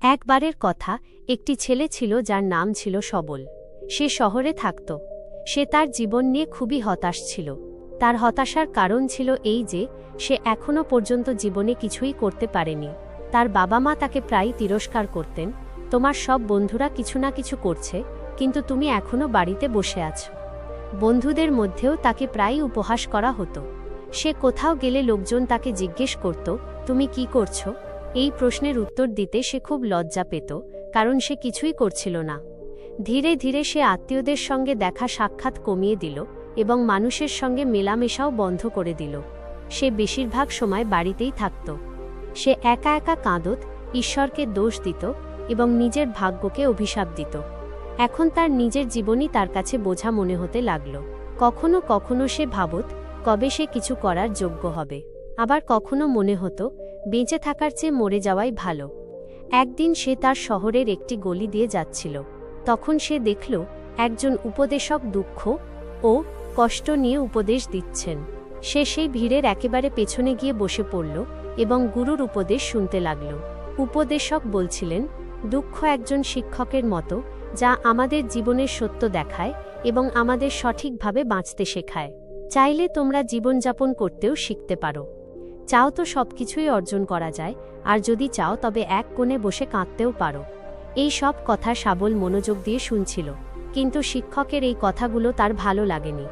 একবারের কথা, একটি ছেলে ছিল যার নাম ছিল সবল। সে শহরে থাকত। সে তার জীবন নিয়ে খুবই হতাশ ছিল। তার হতাশার কারণ ছিল এই যে সে এখনও পর্যন্ত জীবনে কিছুই করতে পারেনি। তার বাবা মা তাকে প্রায়ই তিরস্কার করতেন, তোমার সব বন্ধুরা কিছু না কিছু করছে, কিন্তু তুমি এখনও বাড়িতে বসে আছো। বন্ধুদের মধ্যেও তাকে প্রায়ই উপহাস করা হতো। সে কোথাও গেলে লোকজন তাকে জিজ্ঞেস করত, তুমি কি করছো? এই প্রশ্নের উত্তর দিতে সে খুব লজ্জা পেত, কারণ সে কিছুই করছিল না। ধীরে ধীরে সে আত্মীয়দের সঙ্গে দেখা সাক্ষাৎ কমিয়ে দিল এবং মানুষের সঙ্গে মেলামেশাও বন্ধ করে দিল। সে বেশিরভাগ সময় বাড়িতেই থাকত। সে একা একা কাঁদত, ঈশ্বরকে দোষ দিত এবং নিজের ভাগ্যকে অভিশাপ দিত। এখন তার নিজের জীবনই তার কাছে বোঝা মনে হতে লাগল। কখনো কখনো সে ভাবত কবে সে কিছু করার যোগ্য হবে। আবার কখনো মনে হতো বেঁচে থাকার চেয়ে মরে যাওয়াই ভালো। একদিন সে তার শহরের একটি গলি দিয়ে যাচ্ছিল। তখন সে দেখল একজন উপদেশক দুঃখ ও কষ্ট নিয়ে উপদেশ দিচ্ছেন। সে সেই ভিড়ের একেবারে পেছনে গিয়ে বসে পড়ল এবং গুরুর উপদেশ শুনতে লাগল। উপদেশক বলছিলেন, দুঃখ একজন শিক্ষকের মতো, যা আমাদের জীবনের সত্য দেখায় এবং আমাদের সঠিকভাবে বাঁচতে শেখায়। চাইলে তোমরা জীবনযাপন করতেও শিখতে পারো। চাও তো সবকিছুই অর্জন করা যায়, আর যদি চাও তবে এক কোণে বসে কাঁদতেও পারো। এই সব কথা সাবল মনোযোগ দিয়ে শুনছিল, কিন্তু শিক্ষকের এই কথাগুলো তার ভালো লাগেনি।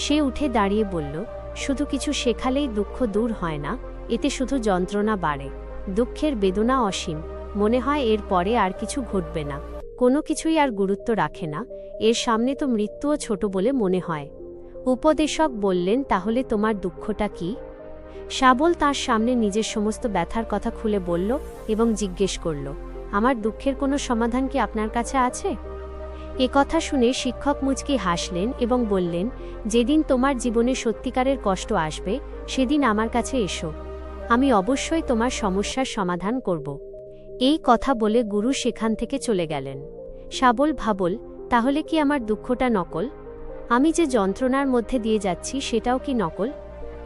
সে উঠে দাঁড়িয়ে বলল, শুধু কিছু শেখালেই দুঃখ দূর হয় না, এতে শুধু যন্ত্রণা বাড়ে। দুঃখের বেদনা অসীম, মনে হয় এর পরে আর কিছু ঘটবে না। কোনো কিছুই আর গুরুত্ব রাখে না, এর সামনে তো মৃত্যুও ছোট বলে মনে হয়। উপদেশক বললেন, তাহলে তোমার দুঃখটা কি? সাবল তার সামনে নিজের সমস্ত ব্যথার কথা খুলে বলল এবং জিজ্ঞেস করল, আমার দুঃখের কোনো সমাধান কি আপনার কাছে আছে? কথা শুনে শিক্ষক মুচকি হাসলেন এবং বললেন, যেদিন তোমার জীবনে সত্যিকারের কষ্ট আসবে সেদিন আমার কাছে এসো, আমি অবশ্যই তোমার সমস্যার সমাধান করব। এই কথা বলে গুরু সেখান থেকে চলে গেলেন। সাবল ভাবল, তাহলে কি আমার দুঃখটা নকল? আমি যে যন্ত্রণার মধ্যে দিয়ে যাচ্ছি সেটাও কি নকল?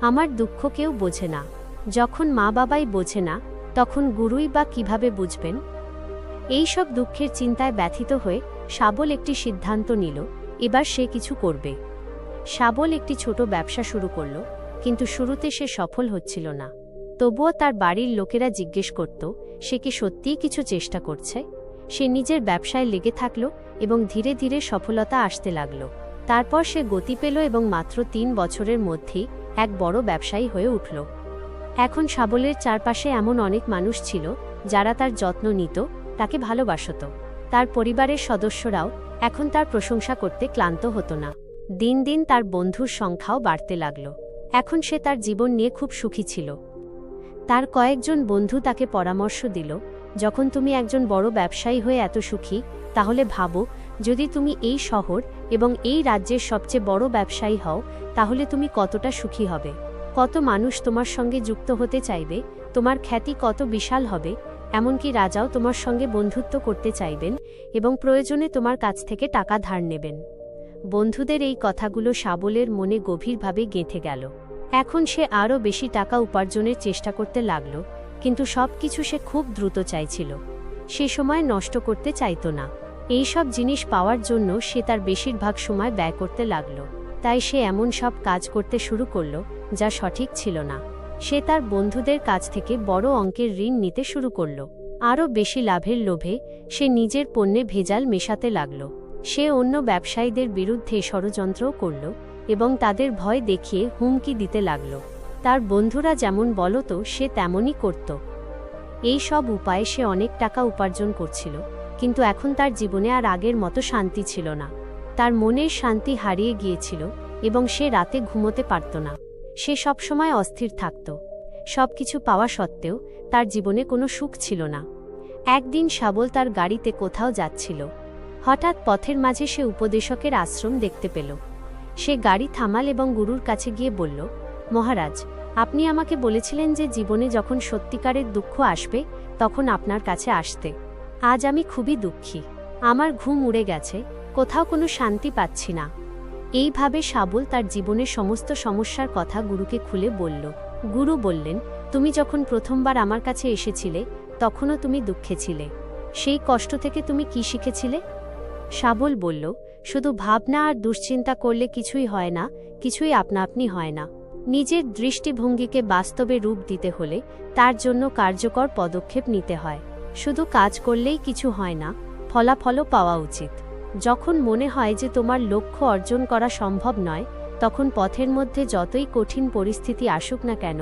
আমার দুঃখ কেউ বোঝে না। যখন মা বাবাই বোঝে না, তখন গুরুই বা কিভাবে বুঝবেন? এই সব দুঃখের চিন্তায় ব্যথিত হয়ে সাবল একটি সিদ্ধান্ত নিল, এবার সে কিছু করবে। সাবল একটি ছোট ব্যবসা শুরু করল, কিন্তু শুরুতে সে সফল হচ্ছিল না। তবুও তার বাড়ির লোকেরা জিজ্ঞেস করত, সে কি সত্যিই কিছু চেষ্টা করছে? সে নিজের ব্যবসায় লেগে থাকল এবং ধীরে ধীরে সফলতা আসতে লাগল। তারপর সে গতি পেল এবং মাত্র ৩ বছরের মধ্যেই এক বড় ব্যবসায়ী হয়ে উঠল। এখন সাবলের চারপাশে এমন অনেক মানুষ ছিল যারা তার যত্ন নিত, তাকে ভালোবাসত। তার পরিবারের সদস্যরাও এখন তার প্রশংসা করতে ক্লান্ত হতো না। দিন দিন তার বন্ধুর সংখ্যাও বাড়তে লাগল। এখন সে তার জীবন নিয়ে খুব সুখী ছিল। তার কয়েকজন বন্ধু তাকে পরামর্শ দিল, যখন তুমি একজন বড় ব্যবসায়ী হয়ে এত সুখী, তাহলে ভাবো, যদি তুমি এই শহর এবং এই রাজ্যের সবচেয়ে বড় ব্যবসায়ী হও, তাহলে তুমি কতটা সুখী হবে। কত মানুষ তোমার সঙ্গে যুক্ত হতে চাইবে, তোমার খ্যাতি কত বিশাল হবে। এমনকি রাজাও তোমার সঙ্গে বন্ধুত্ব করতে চাইবেন এবং প্রয়োজনে তোমার কাছ থেকে টাকা ধার নেবেন। বন্ধুদের এই কথাগুলো সাবলের মনে গভীরভাবে গেঁথে গেল। এখন সে আরও বেশি টাকা উপার্জনের চেষ্টা করতে লাগল, কিন্তু সবকিছু সে খুব দ্রুত চাইছিল। সে সময় নষ্ট করতে চাইত না। এই সব জিনিস পাওয়ার জন্য সে তার বেশিরভাগ সময় ব্যয় করতে লাগল। তাই সে এমন সব কাজ করতে শুরু করল যা সঠিক ছিল না। সে তার বন্ধুদের কাছ থেকে বড় অঙ্কের ঋণ নিতে শুরু করল। আরও বেশি লাভের লোভে সে নিজের পণ্যে ভেজাল মেশাতে লাগল। সে অন্য ব্যবসায়ীদের বিরুদ্ধে ষড়যন্ত্রও করল এবং তাদের ভয় দেখিয়ে হুমকি দিতে লাগল। তার বন্ধুরা যেমন বলত সে তেমনই করত। এই সব উপায়ে সে অনেক টাকা উপার্জন করছিল, কিন্তু এখন তার জীবনে আর আগের মতো শান্তি ছিল না। তার মনের শান্তি হারিয়ে গিয়েছিল এবং সে রাতে ঘুমোতে পারত না। সে সবসময় অস্থির থাকত। সবকিছু পাওয়া সত্ত্বেও তার জীবনে কোনো সুখ ছিল না। একদিন সাবল তার গাড়িতে কোথাও যাচ্ছিল। হঠাৎ পথের মাঝে সে উপদেশকের আশ্রম দেখতে পেল। সে গাড়ি থামাল এবং গুরুর কাছে গিয়ে বলল, মহারাজ, আপনি আমাকে বলেছিলেন যে জীবনে যখন সত্যিকারের দুঃখ আসবে তখন আপনার কাছে আসতে। আজ আমি খুবই দুঃখী। আমার ঘুম উড়ে গেছে, কোথাও কোনো শান্তি পাচ্ছি না। এইভাবে সাবল তার জীবনের সমস্ত সমস্যার কথা গুরুকে খুলে বলল। গুরু বললেন, তুমি যখন প্রথমবার আমার কাছে এসেছিলে তখনও তুমি দুঃখে ছিলে, সেই কষ্ট থেকে তুমি কি শিখেছিলে? শাবল বলল, শুধু ভাবনা আর দুশ্চিন্তা করলে কিছুই হয় না, কিছুই আপনা আপনি হয় না। নিজের দৃষ্টিভঙ্গিকে বাস্তবে রূপ দিতে হলে তার জন্য কার্যকর পদক্ষেপ নিতে হয়। শুধু কাজ করলেই কিছু হয় না, ফলাফলও পাওয়া উচিত। যখন মনে হয় যে তোমার লক্ষ্য অর্জন করা সম্ভব নয়, তখন পথের মধ্যে যতই কঠিন পরিস্থিতি আসুক না কেন,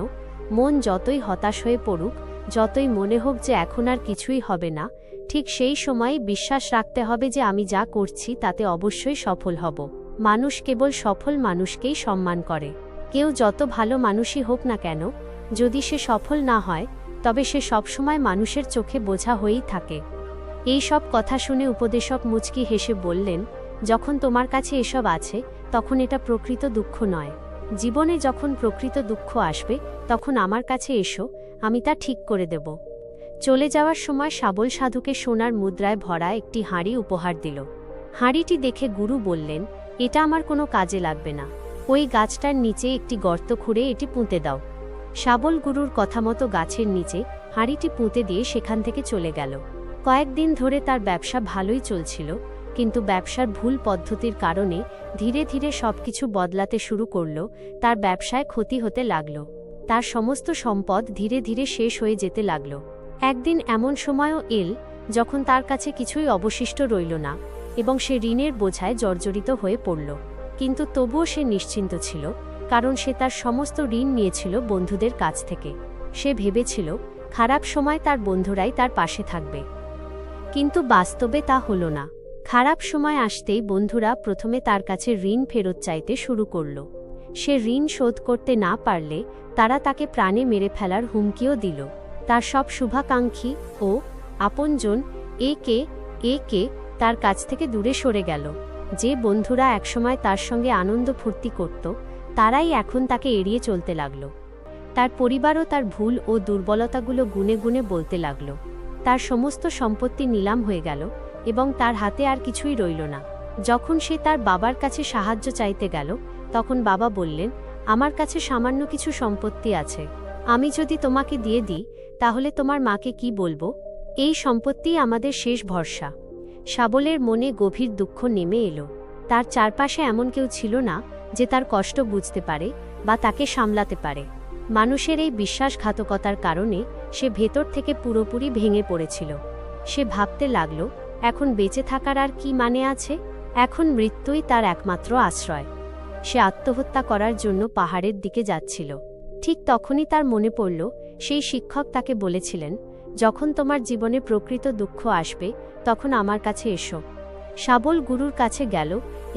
মন যতই হতাশ হয়ে পড়ুক, যতই মনে হোক যে এখন আর কিছুই হবে না, ঠিক সেই সময়ই বিশ্বাস রাখতে হবে যে আমি যা করছি তাতে অবশ্যই সফল হব। মানুষ কেবল সফল মানুষকেই সম্মান করে। কেউ যত ভালো মানুষই হোক না কেন, যদি সে সফল না হয় তবে সে সবসময় মানুষের চোখে বোঝা হয়েই থাকে। এই সব কথা শুনে উপদেশক মুচকি হেসে বললেন, যখন তোমার কাছে এসব আছে তখন এটা প্রকৃত দুঃখ নয়। জীবনে যখন প্রকৃত দুঃখ আসবে তখন আমার কাছে এসো, আমি তা ঠিক করে দেব। চলে যাওয়ার সময় শাবল সাধুকে সোনার মুদ্রায় ভরা একটি হাঁড়ি উপহার দিল। হাঁড়িটি দেখে গুরু বললেন, এটা আমার কোনো কাজে লাগবে না, ওই গাছটার নিচে একটি গর্ত খুঁড়ে এটি পুঁতে দাও। শাবল গুরুর কথা মতো গাছের নিচে হাঁড়িটি পুঁতে দিয়ে সেখান থেকে চলে গেল। কয়েকদিন ধরে তার ব্যবসা ভালোই চলছিল, কিন্তু ব্যবসার ভুল পদ্ধতির কারণে ধীরে ধীরে সবকিছু বদলাতে শুরু করল। তার ব্যবসায় ক্ষতি হতে লাগল। তার সমস্ত সম্পদ ধীরে ধীরে শেষ হয়ে যেতে লাগল। একদিন এমন সময়ও এল যখন তার কাছে কিছুই অবশিষ্ট রইল না এবং সে ঋণের বোঝায় জর্জরিত হয়ে পড়ল। কিন্তু তবুও সে নিশ্চিন্ত ছিল, কারণ সে তার সমস্ত ঋণ নিয়েছিল বন্ধুদের কাছ থেকে। সে ভেবেছিল খারাপ সময় তার বন্ধুরাই তার পাশে থাকবে, কিন্তু বাস্তবে তা হল না। খারাপ সময় আসতেই বন্ধুরা প্রথমে তার কাছে ঋণ ফেরত চাইতে শুরু করল। সে ঋণ শোধ করতে না পারলে তারা তাকে প্রাণে মেরে ফেলার হুমকিও দিল। তার সব শুভাকাঙ্ক্ষী ও আপনজন একে তার কাছ থেকে দূরে সরে গেল। যে বন্ধুরা একসময় তার সঙ্গে আনন্দ ফুর্তি করত, তারাই এখন তাকে এড়িয়ে চলতে লাগল। তার পরিবারও তার ভুল ও দুর্বলতাগুলো গুনে গুনে বলতে লাগল। তার সমস্ত সম্পত্তি নিলাম হয়ে গেল এবং তার হাতে আর কিছুই রইল না। যখন সে তার বাবার কাছে সাহায্য চাইতে গেল, তখন বাবা বললেন, আমার কাছে সামান্য কিছু সম্পত্তি আছে, আমি যদি তোমাকে দিয়ে দিই তাহলে তোমার মাকে কি বলবো? এই সম্পত্তিই আমাদের শেষ ভরসা। শাবলের মনে গভীর দুঃখ নেমে এলো। তার চারপাশে এমন কেউ ছিল না যে তার কষ্ট বুঝতে পারে বা তাকে সামলাতে পারে। মানুষের এই বিশ্বাসঘাতকতার কারণে সে ভেতর থেকে পুরোপুরি ভেঙে পড়েছিল। সে ভাবতে লাগল, এখন বেঁচে থাকার আর কি মানে আছে? এখন মৃত্যুই তার একমাত্র আশ্রয়। সে আত্মহত্যা করার জন্য পাহাড়ের দিকে যাচ্ছিল। ঠিক তখনই তার মনে পড়ল, সেই শিক্ষক তাকে বলেছিলেন, যখন তোমার জীবনে প্রকৃত দুঃখ আসবে তখন আমার কাছে এসো। শাবল গুরুর কাছে গেল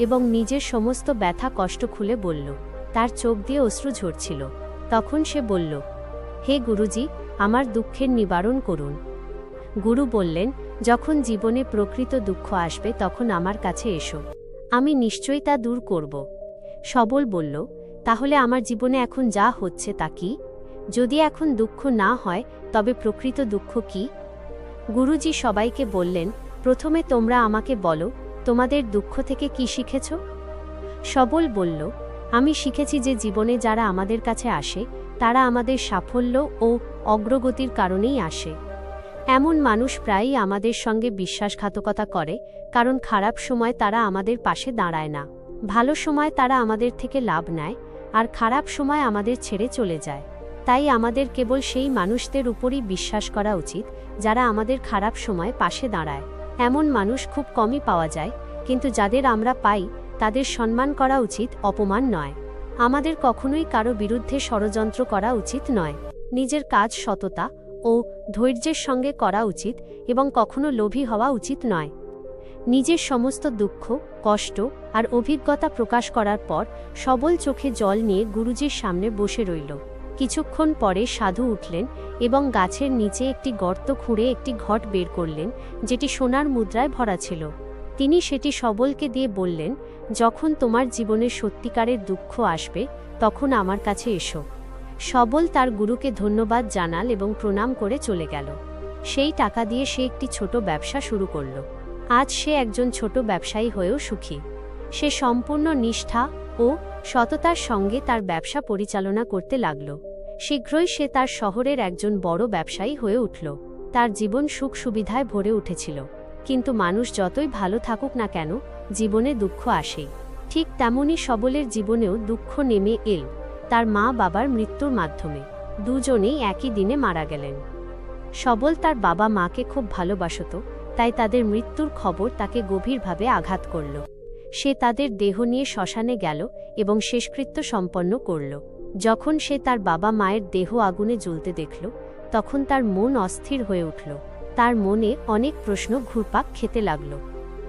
এবং নিজের সমস্ত ব্যথা কষ্ট খুলে বলল। তার চোখ দিয়ে অশ্রু ঝরছিল। তখন সে বলল, হে গুরুজি, আমার দুঃখের নিবারণ করুন। গুরু বললেন, যখন জীবনে প্রকৃত দুঃখ আসবে তখন আমার কাছে এসো, আমি নিশ্চয়ই তা দূর করব। সবল বলল, তাহলে আমার জীবনে এখন যা হচ্ছে তা কি? যদি এখন দুঃখ না হয় তবে প্রকৃত দুঃখ কি? গুরুজি সবাইকে বললেন, প্রথমে তোমরা আমাকে বলো, তোমাদের দুঃখ থেকে কি শিখেছ? সবল বলল, আমি শিখেছি যে জীবনে যারা আমাদের কাছে আসে তারা আমাদের সাফল্য ও অগ্রগতির কারণেই আসে। এমন মানুষ প্রায়ই আমাদের সঙ্গে বিশ্বাসঘাতকতা করে, কারণ খারাপ সময় তারা আমাদের পাশে দাঁড়ায় না। ভালো সময় তারা আমাদের থেকে লাভ নেয়, আর খারাপ সময় আমাদের ছেড়ে চলে যায়। তাই আমাদের কেবল সেই মানুষদের উপরই বিশ্বাস করা উচিত যারা আমাদের খারাপ সময় পাশে দাঁড়ায়। এমন মানুষ খুব কমই পাওয়া যায়, কিন্তু যাদের আমরা পাই তাদের সম্মান করা উচিত, অপমান নয়। আমাদের কখনোই কারো বিরুদ্ধে ষড়যন্ত্র করা উচিত নয়। নিজের কাজ সততা ও ধৈর্যের সঙ্গে করা উচিত এবং কখনো লোভী হওয়া উচিত নয়। নিজের সমস্ত দুঃখ, কষ্ট আর অভিজ্ঞতা প্রকাশ করার পর সবল চোখে জল নিয়ে গুরুজির সামনে বসে রইল। কিছুক্ষণ পরে সাধু উঠলেন এবং গাছের নিচে একটি গর্ত খুঁড়ে একটি ঘট বের করলেন, যেটি সোনার মুদ্রায় ভরা ছিল। তিনি সেটি সবলকে দিয়ে বললেন, যখন তোমার জীবনে সত্যিকারের দুঃখ আসবে তখন আমার কাছে এসো। সবল তার গুরুকে ধন্যবাদ জানাল এবং প্রণাম করে চলে গেল। সেই টাকা দিয়ে সে একটি ছোট ব্যবসা শুরু করল। আজ সে একজন ছোট ব্যবসায়ী হয়েও সুখী। সে সম্পূর্ণ নিষ্ঠা ও সততার সঙ্গে তার ব্যবসা পরিচালনা করতে লাগল। শীঘ্রই সে তার শহরের একজন বড় ব্যবসায়ী হয়ে উঠল। তার জীবন সুখ সুবিধায় ভরে উঠেছিল। কিন্তু মানুষ যতই ভালো থাকুক না কেন, জীবনে দুঃখ আসেই। ঠিক তেমনই সবলের জীবনেও দুঃখ নেমে এল তার মা বাবার মৃত্যুর মাধ্যমে। দুজনেই একই দিনে মারা গেলেন। সবল তার বাবা মাকে খুব ভালোবাসত, তাই তাদের মৃত্যুর খবর তাকে গভীরভাবে আঘাত করল। সে তাদের দেহ নিয়ে শ্মশানে গেল এবং শেষকৃত্য সম্পন্ন করল। যখন সে তার বাবা মায়ের দেহ আগুনে জ্বলতে দেখল, তখন তার মন অস্থির হয়ে উঠল। তার মনে অনেক প্রশ্ন ঘুরপাক খেতে লাগল।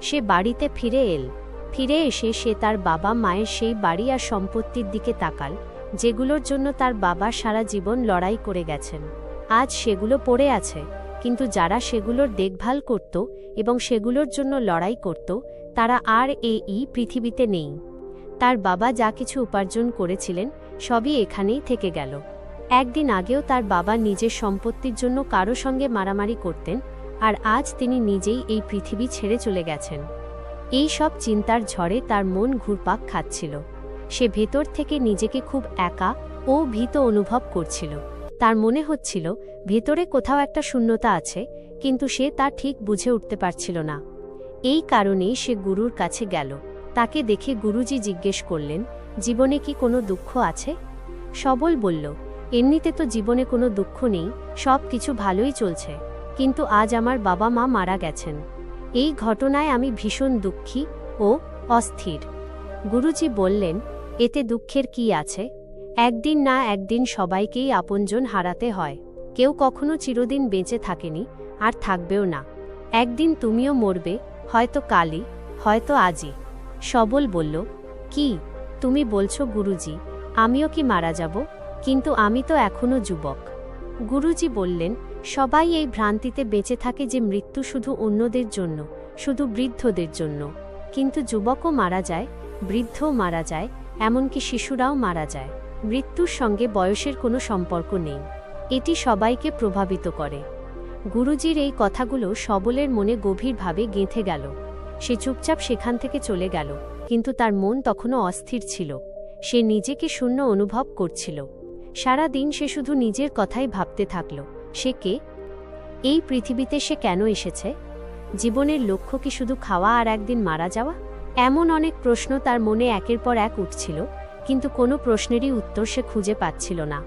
সে বাড়িতে ফিরে এসে সে তার বাবা মায়ের সেই বাড়ি আর সম্পত্তির দিকে তাকাল, যেগুলোর জন্য তার বাবা সারা জীবন লড়াই করে গেছেন। আজ সেগুলো পড়ে আছে, কিন্তু যারা সেগুলোর দেখভাল করত এবং সেগুলোর জন্য লড়াই করত, তারা আর এই পৃথিবীতে নেই। তার বাবা যা কিছু উপার্জন করেছিলেন, সবই এখানেই থেকে গেল। একদিন আগেও তার বাবা নিজের সম্পত্তির জন্য কারো সঙ্গে মারামারি করতেন, আর আজ তিনি নিজেই এই পৃথিবী ছেড়ে চলে গেছেন। এই সব চিন্তার ঝড়ে তার মন ঘুরপাক খাচ্ছিল। সে ভেতর থেকে নিজেকে খুব একা ও ভীত অনুভব করছিল। তার মনে হচ্ছিল ভেতরে কোথাও একটা শূন্যতা আছে, কিন্তু সে তা ঠিক বুঝে উঠতে পারছিল না। এই কারণেই সে গুরুর কাছে গেল। তাকে দেখে গুরুজি জিজ্ঞেস করলেন, জীবনে কি কোনো দুঃখ আছে? সবল বলল, এমনিতে তো জীবনে কোনো দুঃখ নেই, সব কিছু ভালোই চলছে, কিন্তু আজ আমার বাবা মা মারা গেছেন। এই ঘটনায় আমি ভীষণ দুঃখী ও অস্থির। গুরুজি বললেন, এতে দুঃখের কি আছে? একদিন না একদিন সবাইকেই আপনজন হারাতে হয়। কেউ কখনো চিরদিন বেঁচে থাকেনি, আর থাকবেও না। একদিন তুমিও মরবে, হয়তো কালই, হয়তো আজই। সবল বলল, কি তুমি বলছো গুরুজি? আমিও কি মারা যাব? কিন্তু আমি তো এখনো যুবক। গুরুজি বললেন, সবাই এই ভ্রান্তিতে বেঁচে থাকে যে মৃত্যু শুধু অন্যদের জন্য, শুধু বৃদ্ধদের জন্য। কিন্তু যুবকও মারা যায়, বৃদ্ধও মারা যায়, এমনকি শিশুরাও মারা যায়। মৃত্যুর সঙ্গে বয়সের কোনো সম্পর্ক নেই। এটি সবাইকে প্রভাবিত করে। গুরুজির এই কথাগুলো সবলের মনে গভীরভাবে গেঁথে গেল। সে চুপচাপ সেখান থেকে চলে গেল, কিন্তু তার মন তখনও অস্থির ছিল। সে নিজেকে শূন্য অনুভব করছিল। সারা দিন সে শুধু নিজের কথাই ভাবতে থাকল। সে কে? এই পৃথিবীতে সে কেন এসেছে? জীবনের লক্ষ্য কি শুধু খাওয়া আর একদিন মারা যাওয়া? এমন অনেক প্রশ্ন তার মনে একের পর এক উঠছিল, কিন্তু কোনো প্রশ্নেরই উত্তর সে খুঁজে পাচ্ছিল না।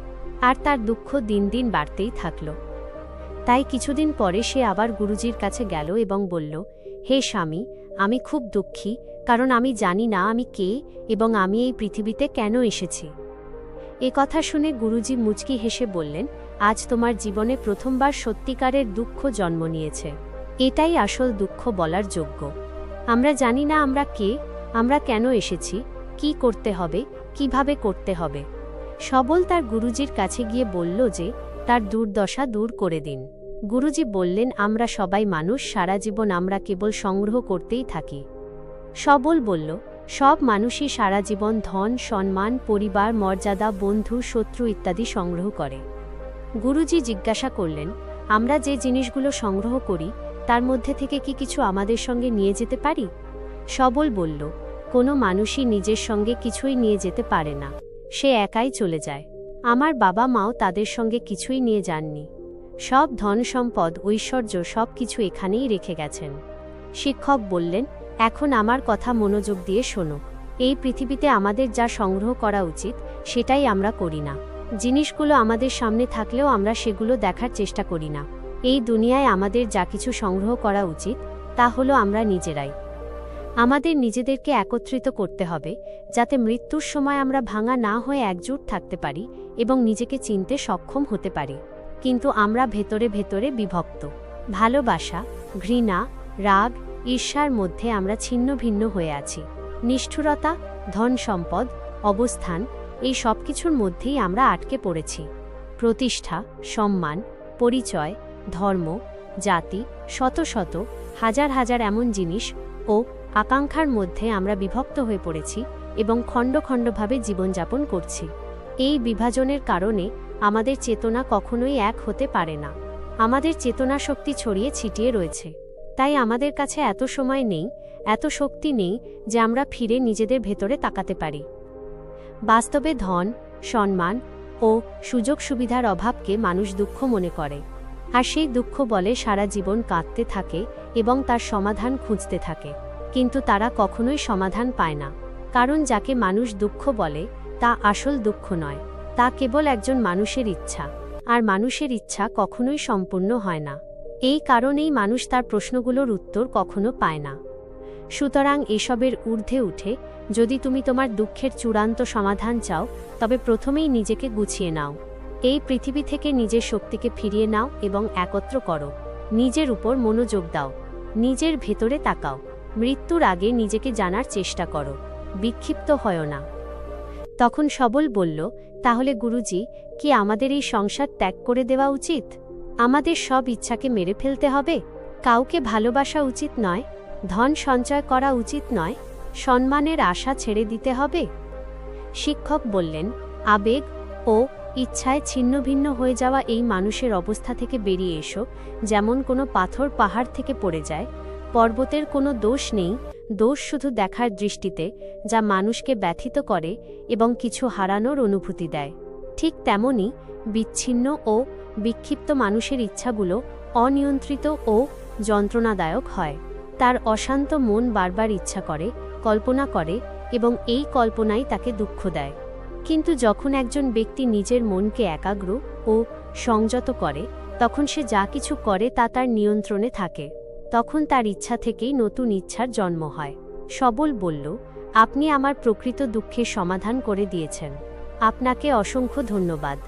আর তার দুঃখ দিন দিন বাড়তেই থাকল। তাই কিছুদিন পরে সে আবার গুরুজির কাছে গেল এবং বলল, হে স্বামী, আমি খুব দুঃখী, কারণ আমি জানি না আমি কে এবং আমি এই পৃথিবীতে কেন এসেছি। এ কথা শুনে গুরুজি মুচকি হেসে বললেন, আজ তোমার জীবনে প্রথমবার সত্যিকারের দুঃখ জন্ম নিয়েছে। এটাই আসল দুঃখ বলার যোগ্য। আমরা জানি না আমরা কে, আমরা কেন এসেছি, কি করতে হবে, কিভাবে করতে হবে। সবল তার গুরুজির কাছে গিয়ে বলল যে তার দুর্দশা দূর করে দিন। গুরুজি বললেন, আমরা সবাই মানুষ, সারা জীবন আমরা কেবল সংগ্রহ করতেই থাকি। সবল বলল, সব মানুষই সারা জীবন ধন, সম্মান, পরিবার, মর্যাদা, বন্ধু, শত্রু ইত্যাদি সংগ্রহ করে। গুরুজি জিজ্ঞাসা করলেন, আমরা যে জিনিসগুলো সংগ্রহ করি তার মধ্যে থেকে কি কিছু আমাদের সঙ্গে নিয়ে যেতে পারি? সবল বলল, কোনো মানুষই নিজের সঙ্গে কিছুই নিয়ে যেতে পারে না, সে একাই চলে যায়। আমার বাবা মাও তাদের সঙ্গে কিছুই নিয়ে যাননি। সব ধন সম্পদ, ঐশ্বর্য সব কিছু এখানেই রেখে গেছেন। শিক্ষক বললেন, এখন আমার কথা মনোযোগ দিয়ে শোনো। এই পৃথিবীতে আমাদের যা সংগ্রহ করা উচিত সেটাই আমরা করি না। জিনিসগুলো আমাদের সামনে থাকলেও আমরা সেগুলো দেখার চেষ্টা করি না। এই দুনিয়ায় আমাদের যা কিছু সংগ্রহ করা উচিত তা হলো আমরা নিজেরাই। আমাদের নিজেদেরকে একত্রিত করতে হবে, যাতে মৃত্যুর সময় আমরা ভাঙা না হয়ে একজোট থাকতে পারি এবং নিজেকে চিনতে সক্ষম হতে পারি। কিন্তু আমরা ভেতরে ভেতরে বিভক্ত। ভালোবাসা, ঘৃণা, রাগ, ঈর্ষার মধ্যে আমরা ছিন্ন ভিন্ন হয়ে আছি। নিষ্ঠুরতা, ধন সম্পদ, অবস্থান, এই সব কিছুর মধ্যেই আমরা আটকে পড়েছি। প্রতিষ্ঠা, সম্মান, পরিচয়, ধর্ম, জাতি, শত শত, হাজার হাজার এমন জিনিস ও আকাঙ্ক্ষার মধ্যে আমরা বিভক্ত হয়ে পড়েছি এবং খণ্ড খণ্ডভাবে জীবনযাপন করছি। এই বিভাজনের কারণে আমাদের চেতনা কখনোই এক হতে পারে না। আমাদের চেতনা শক্তি ছড়িয়ে ছিটিয়ে রয়েছে। তাই আমাদের কাছে এত সময় নেই, এত শক্তি নেই যে আমরা ফিরে নিজেদের ভেতরে তাকাতে পারি। বাস্তবে ধন, সম্মান ও সুযোগ সুবিধার অভাবকে মানুষ দুঃখ মনে করে। আর সেই দুঃখ বলে সারা জীবন কাঁদতে থাকে এবং তার সমাধান খুঁজতে থাকে, কিন্তু তারা কখনোই সমাধান পায় না। কারণ যাকে মানুষ দুঃখ বলে তা আসল দুঃখ নয়, তা কেবল একজন মানুষের ইচ্ছা, আর মানুষের ইচ্ছা কখনোই সম্পূর্ণ হয় না। এই কারণেই মানুষ তার প্রশ্নগুলোর উত্তর কখনো পায় না। সুতরাং এসবের ঊর্ধ্বে উঠে যদি তুমি তোমার দুঃখের চূড়ান্ত সমাধান চাও, তবে প্রথমেই নিজেকে গুছিয়ে নাও। এই পৃথিবী থেকে নিজের শক্তিকে ফিরিয়ে নাও এবং একত্র করো। নিজের উপর মনোযোগ দাও, নিজের ভেতরে তাকাও। মৃত্যুর আগে নিজেকে জানার চেষ্টা করো, বিক্ষিপ্ত হয় না। তখন সবল বলল, তাহলে গুরুজি, কি আমাদের এই সংসার ত্যাগ করে দেওয়া উচিত? আমাদের সব ইচ্ছাকে মেরে ফেলতে হবে? কাউকে ভালোবাসা উচিত নয়? ধন সঞ্চয় করা উচিত নয়? সম্মানের আশা ছেড়ে দিতে হবে? শিক্ষক বললেন, আবেগ ও ইচ্ছায় ছিন্নভিন্ন হয়ে যাওয়া এই মানুষের অবস্থা থেকে বেরিয়ে এসো, যেমন কোনো পাথর পাহাড় থেকে পড়ে যায়। পর্বতের কোনো দোষ নেই, দোষ শুধু দেখার দৃষ্টিতে, যা মানুষকে ব্যথিত করে এবং কিছু হারানোর অনুভূতি দেয়। ঠিক তেমনি বিচ্ছিন্ন ও বিক্ষিপ্ত মানুষের ইচ্ছাগুলো অনিয়ন্ত্রিত ও যন্ত্রণাদায়ক হয়। তার অশান্ত মন বারবার ইচ্ছা করে, কল্পনা করে, এবং এই কল্পনাই তাকে দুঃখ দেয়। কিন্তু যখন একজন ব্যক্তি নিজের মনকে একাগ্র ও সংযত করে, তখন সে যা কিছু করে তা তার নিয়ন্ত্রণে থাকে। তখন তার ইচ্ছা থেকেই নতুন ইচ্ছার জন্ম হয়। সবল বলল, আপনি আমার প্রকৃত দুঃখের সমাধান করে দিয়েছেন। আপনাকে অসংখ্য ধন্যবাদ।